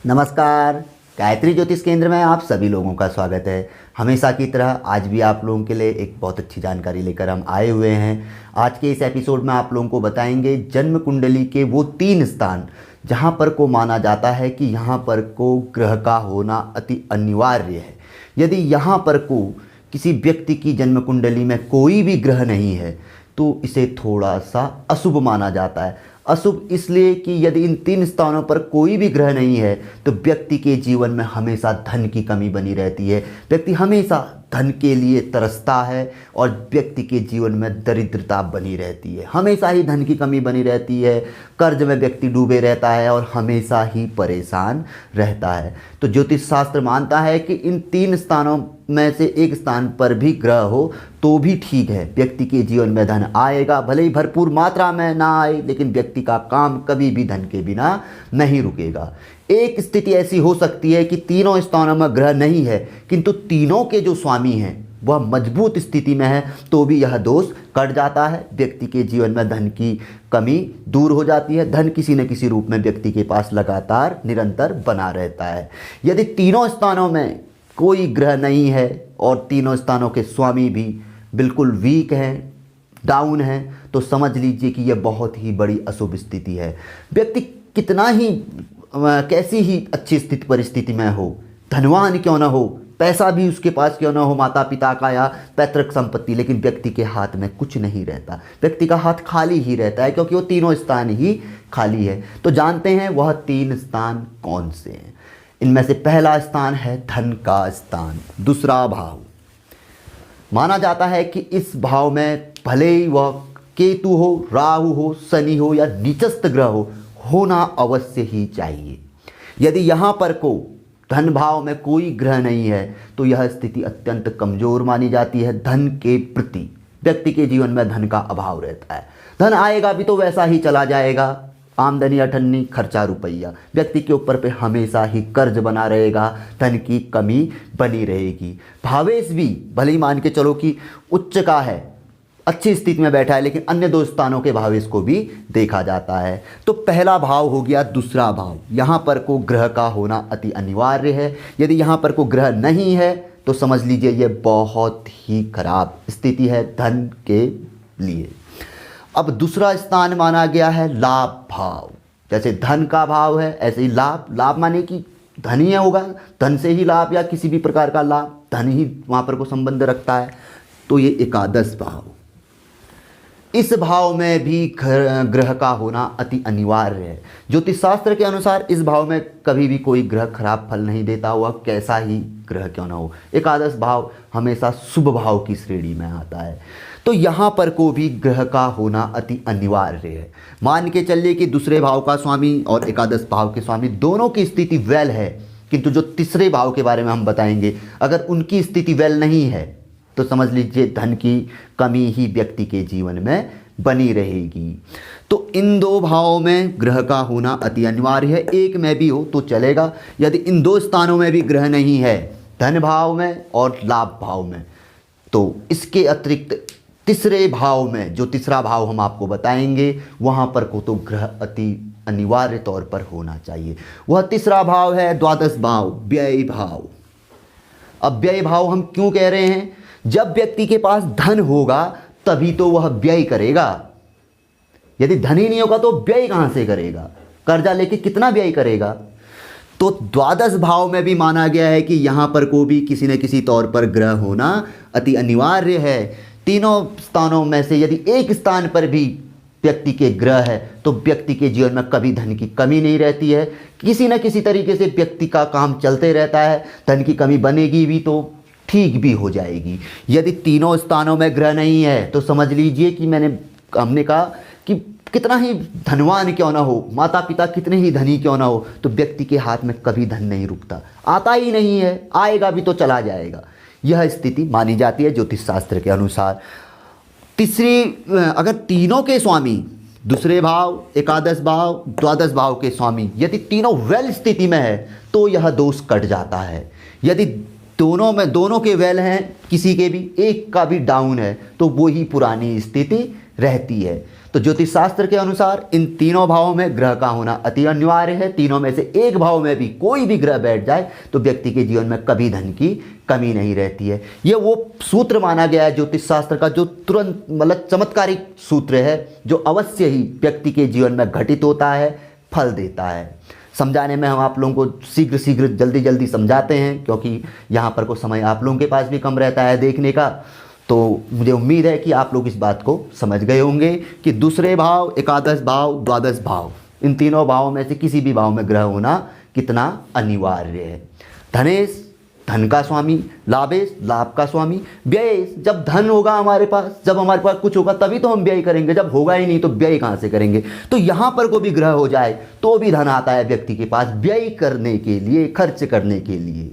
नमस्कार। गायत्री ज्योतिष केंद्र में आप सभी लोगों का स्वागत है। हमेशा की तरह आज भी आप लोगों के लिए एक बहुत अच्छी जानकारी लेकर हम आए हुए हैं। आज के इस एपिसोड में आप लोगों को बताएंगे जन्म कुंडली के वो 3 स्थान जहां पर को माना जाता है कि यहां पर को ग्रह का होना अति अनिवार्य है। यदि यहां पर को किसी व्यक्ति की जन्म कुंडली में कोई भी ग्रह नहीं है तो इसे थोड़ा सा अशुभ माना जाता है। अशुभ इसलिए कि यदि इन 3 स्थानों पर कोई भी ग्रह नहीं है तो व्यक्ति के जीवन में हमेशा धन की कमी बनी रहती है। व्यक्ति हमेशा धन के लिए तरसता है और व्यक्ति के जीवन में दरिद्रता बनी रहती है। हमेशा ही धन की कमी बनी रहती है, कर्ज में व्यक्ति डूबे रहता है और हमेशा ही परेशान रहता है। तो ज्योतिष शास्त्र मानता है कि इन 3 स्थानों में से एक स्थान पर भी ग्रह हो तो भी ठीक है, व्यक्ति के जीवन में धन आएगा। भले ही भरपूर मात्रा में ना आए, लेकिन व्यक्ति का काम कभी भी धन के बिना नहीं रुकेगा। एक स्थिति ऐसी हो सकती है कि तीनों स्थानों में ग्रह नहीं है किंतु तीनों के जो स्वामी हैं वह मजबूत स्थिति में है, तो भी यह दोष कट जाता है। व्यक्ति के जीवन में धन की कमी दूर हो जाती है। धन किसी न किसी रूप में व्यक्ति के पास लगातार निरंतर बना रहता है। यदि तीनों स्थानों में कोई ग्रह नहीं है और तीनों स्थानों के स्वामी भी बिल्कुल वीक हैं, डाउन हैं, तो समझ लीजिए कि यह बहुत ही बड़ी अशुभ स्थिति है। व्यक्ति कितना ही कैसी ही अच्छी स्थिति परिस्थिति में हो, धनवान क्यों ना हो, पैसा भी उसके पास क्यों ना हो, माता पिता का या पैतृक संपत्ति, लेकिन व्यक्ति के हाथ में कुछ नहीं रहता। व्यक्ति का हाथ खाली ही रहता है क्योंकि वो तीनों स्थान ही खाली है। तो जानते हैं वह 3 स्थान कौन से हैं। इनमें से पहला स्थान है धन का स्थान, दूसरा भाव। माना जाता है कि इस भाव में भले ही वह केतु हो, राहु हो, शनि हो या नीचस्थ ग्रह हो, होना अवश्य ही चाहिए। यदि यहाँ पर को धन भाव में कोई ग्रह नहीं है तो यह स्थिति अत्यंत कमजोर मानी जाती है। धन के प्रति व्यक्ति के जीवन में धन का अभाव रहता है। धन आएगा भी तो वैसा ही चला जाएगा, आमदनी अठन्नी, खर्चा रुपया। व्यक्ति के ऊपर पे हमेशा ही कर्ज बना रहेगा, धन की कमी बनी रहेगी। भावेश भी भले ही मान के चलो कि उच्च का है, अच्छी स्थिति में बैठा है, लेकिन अन्य 2 स्थानों के भावेश को भी देखा जाता है। तो पहला भाव हो गया दूसरा भाव। यहाँ पर को ग्रह का होना अति अनिवार्य है। यदि यहाँ पर को ग्रह नहीं है तो समझ लीजिए ये बहुत ही खराब स्थिति है धन के लिए। अब दूसरा स्थान माना गया है लाभ भाव। जैसे धन का भाव है ऐसे ही लाभ। लाभ माने कि धन ही होगा, धन से ही लाभ या किसी भी प्रकार का लाभ, धन ही वहाँ पर को संबंध रखता है। तो ये एकादश भाव, इस भाव में भी ग्रह का होना अति अनिवार्य है। ज्योतिष शास्त्र के अनुसार इस भाव में कभी भी कोई ग्रह खराब फल नहीं देता हुआ, कैसा ही ग्रह क्यों ना हो। एकादश भाव हमेशा शुभ भाव की श्रेणी में आता है। तो यहाँ पर को भी ग्रह का होना अति अनिवार्य है। मान के चलिए कि दूसरे भाव का स्वामी और एकादश भाव के स्वामी दोनों की स्थिति वेल है, किंतु जो तीसरे भाव के बारे में हम बताएंगे, अगर उनकी स्थिति वेल नहीं है तो समझ लीजिए धन की कमी ही व्यक्ति के जीवन में बनी रहेगी। तो इन 2 भावों में ग्रह का होना अति अनिवार्य है। एक में भी हो तो चलेगा। यदि इन 2 स्थानों में भी ग्रह नहीं है, धन भाव में और लाभ भाव में, तो इसके अतिरिक्त तीसरे भाव में, जो तीसरा भाव हम आपको बताएंगे, वहाँ पर को तो ग्रह अति अनिवार्य तौर पर होना चाहिए। वह तीसरा भाव है द्वादश भाव, व्यय भाव। अब व्यय भाव हम क्यों कह रहे हैं? जब व्यक्ति के पास धन होगा तभी तो वह व्यय करेगा। यदि धन ही नहीं होगा तो व्यय कहां से करेगा? कर्जा लेके कितना व्यय करेगा? तो द्वादश भाव में भी माना गया है कि यहां पर को भी किसी न किसी तौर पर ग्रह होना अति अनिवार्य है। तीनों स्थानों में से यदि एक स्थान पर भी व्यक्ति के ग्रह है तो व्यक्ति के जीवन में कभी धन की कमी नहीं रहती है। किसी न किसी तरीके से व्यक्ति का काम चलते रहता है। धन की कमी बनेगी भी तो ठीक भी हो जाएगी। यदि तीनों स्थानों में ग्रह नहीं है तो समझ लीजिए कि हमने कहा कि कितना ही धनवान क्यों ना हो, माता पिता कितने ही धनी क्यों ना हो, तो व्यक्ति के हाथ में कभी धन नहीं रुकता, आता ही नहीं है, आएगा भी तो चला जाएगा। यह स्थिति मानी जाती है ज्योतिष शास्त्र के अनुसार। तीसरी, अगर तीनों के स्वामी, दूसरे भाव, एकादश भाव, द्वादश भाव के स्वामी यदि तीनों वेल स्थिति में है तो यह दोष कट जाता है। यदि दोनों के वेल हैं, किसी के भी एक का भी डाउन है, तो वो ही पुरानी स्थिति रहती है। तो ज्योतिष शास्त्र के अनुसार इन तीनों भावों में ग्रह का होना अति अनिवार्य है। तीनों में से एक भाव में भी कोई भी ग्रह बैठ जाए तो व्यक्ति के जीवन में कभी धन की कमी नहीं रहती है। ये वो सूत्र माना गया है ज्योतिष शास्त्र का जो तुरंत मतलब चमत्कारिक सूत्र है, जो अवश्य ही व्यक्ति के जीवन में घटित होता है, फल देता है। समझाने में हम आप लोगों को शीघ्र जल्दी समझाते हैं, क्योंकि यहाँ पर कोई समय आप लोगों के पास भी कम रहता है देखने का। तो मुझे उम्मीद है कि आप लोग इस बात को समझ गए होंगे कि दूसरे भाव, एकादश भाव, द्वादश भाव, इन तीनों भावों में से किसी भी भाव में ग्रह होना कितना अनिवार्य है। धनेश धन का स्वामी, लाभेश लाभ का स्वामी, व्ययेश जब धन होगा हमारे पास, जब हमारे पास कुछ होगा तभी तो हम व्यय करेंगे, जब होगा ही नहीं तो व्यय कहाँ से करेंगे। तो यहाँ पर कोई भी ग्रह हो जाए तो भी धन आता है व्यक्ति के पास व्यय करने के लिए, खर्च करने के लिए।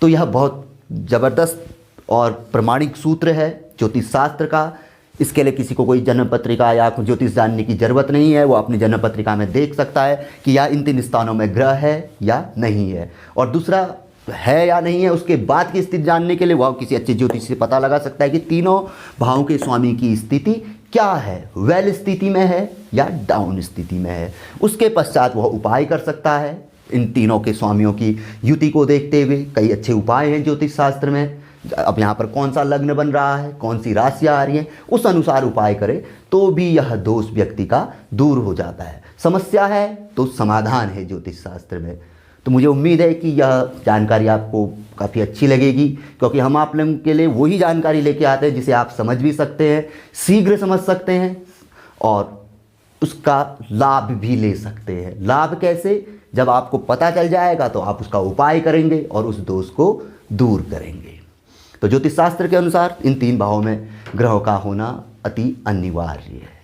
तो यह बहुत ज़बरदस्त और प्रमाणिक सूत्र है ज्योतिष शास्त्र का। इसके लिए किसी को कोई जन्म पत्रिका या ज्योतिष जानने की ज़रूरत नहीं है। वो अपनी जन्म पत्रिका में देख सकता है कि या इन 3 स्थानों में ग्रह है या नहीं है, और दूसरा है या नहीं है उसके बाद की स्थिति जानने के लिए वह किसी अच्छे ज्योतिष से पता लगा सकता है कि तीनों भावों के स्वामी की स्थिति क्या है, वेल स्थिति में है या डाउन स्थिति में है। उसके पश्चात वह उपाय कर सकता है। इन तीनों के स्वामियों की युति को देखते हुए कई अच्छे उपाय हैं ज्योतिष शास्त्र में। अब यहाँ पर कौन सा लग्न बन रहा है, कौन सी राशियाँ आ रही हैं, उस अनुसार उपाय करें तो भी यह दोष व्यक्ति का दूर हो जाता है। समस्या है तो समाधान है ज्योतिष शास्त्र में। तो मुझे उम्मीद है कि यह जानकारी आपको काफ़ी अच्छी लगेगी, क्योंकि हम आप लोगों के लिए वही जानकारी लेके आते हैं जिसे आप समझ भी सकते हैं, शीघ्र समझ सकते हैं और उसका लाभ भी ले सकते हैं। लाभ कैसे? जब आपको पता चल जाएगा तो आप उसका उपाय करेंगे और उस दोष को दूर करेंगे। तो ज्योतिष शास्त्र के अनुसार इन 3 भावों में ग्रहों का होना अति अनिवार्य है।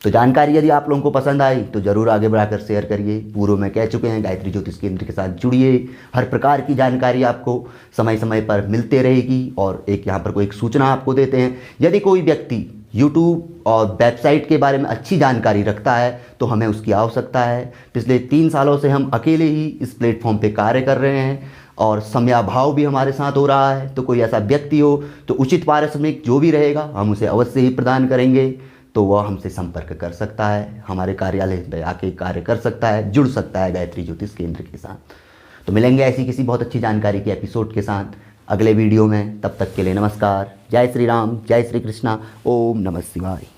तो जानकारी यदि आप लोगों को पसंद आई तो ज़रूर आगे बढ़ाकर शेयर करिए। पूर्व में कह चुके हैं गायत्री ज्योतिष केंद्र के साथ जुड़िए। हर प्रकार की जानकारी आपको समय समय पर मिलते रहेगी। और एक यहाँ पर कोई एक सूचना आपको देते हैं, यदि कोई व्यक्ति यूट्यूब और वेबसाइट के बारे में अच्छी जानकारी रखता है तो हमें उसकी आवश्यकता है। पिछले 3 सालों से हम अकेले ही इस प्लेटफॉर्म पे कार्य कर रहे हैं और समयाभाव भी हमारे साथ हो रहा है। तो कोई ऐसा व्यक्ति हो तो उचित पारिश्रमिक जो भी रहेगा हम उसे अवश्य ही प्रदान करेंगे। तो वह हमसे संपर्क कर सकता है, हमारे कार्यालय में आके कार्य कर सकता है, जुड़ सकता है गायत्री ज्योतिष केंद्र के साथ। तो मिलेंगे ऐसी किसी बहुत अच्छी जानकारी के एपिसोड के साथ अगले वीडियो में। तब तक के लिए नमस्कार। जय श्री राम, जय श्री कृष्णा, ओम नमः शिवाय।